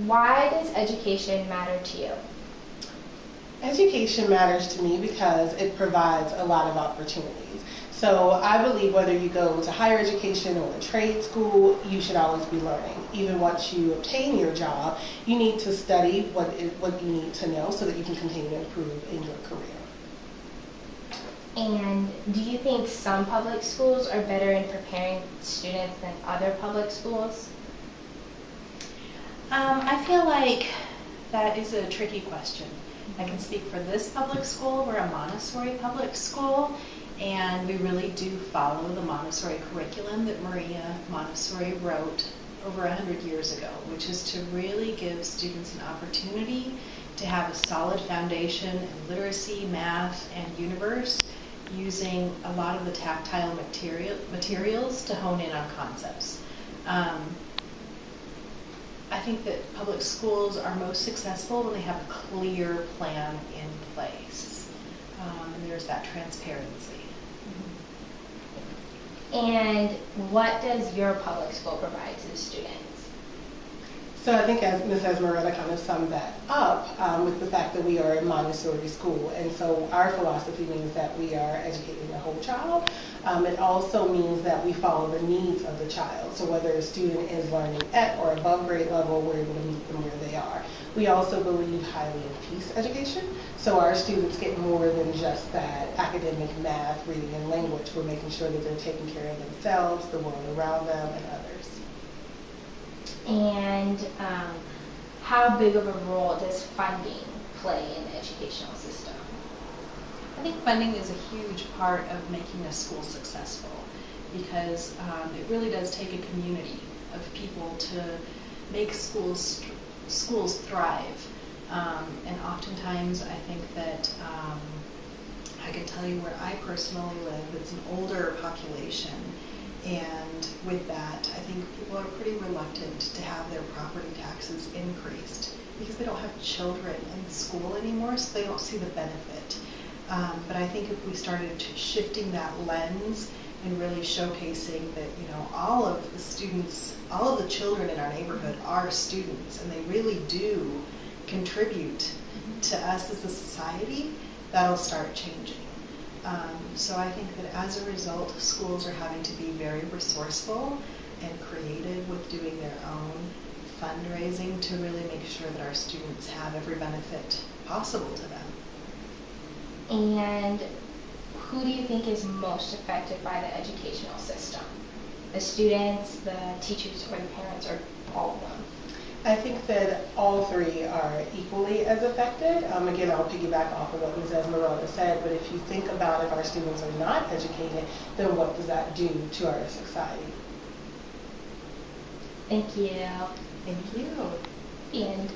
Why does education matter to you? Education matters to me because it provides a lot of opportunities. So I believe whether you go to higher education or a trade school, you should always be learning. Even once you obtain your job, you need to study what you need to know so that you can continue to improve in your career. And do you think some public schools are better in preparing students than other public schools? I feel like that is a tricky question. I can speak for this public school. We're a Montessori public school, and we really do follow the Montessori curriculum that Maria Montessori wrote over 100 years ago, which is to really give students an opportunity to have a solid foundation in literacy, math, and universe, using a lot of the tactile materials to hone in on concepts. I think that public schools are most successful when they have a clear plan in place. And there's that transparency. And what does your public school provide to the students? So I think as Ms. Esmeralda kind of summed that up with the fact that we are a Montessori school, and so our philosophy means that we are educating the whole child. It also means that we follow the needs of the child. So whether a student is learning at or above grade level, we're able to meet them where they are. We also believe highly in peace education. So our students get more than just that academic math, reading, and language. We're making sure that they're taking care of themselves, the world around them, and others. And how big of a role does funding play in the educational system? I think funding is a huge part of making a school successful, because it really does take a community of people to make schools thrive. And oftentimes I think that I can tell you where I personally live, it's an older population. And with that, I think people are pretty reluctant to have their property taxes increased because they don't have children in school anymore, so they don't see the benefit. But I think if we started shifting that lens and really showcasing that, all of the students, all of the children in our neighborhood are students, and they really do contribute to us as a society, that'll start changing. So I think that as a result, schools are having to be very resourceful and creative with doing their own fundraising to really make sure that our students have every benefit possible to them. And who do you think is most affected by the educational system? The students, the teachers, or the parents, or all of them? I think that all three are equally as affected. Again, I'll piggyback off of what Ms. Esmeralda said, but if you think about if our students are not educated, then what does that do to our society? Thank you. Thank you. The end.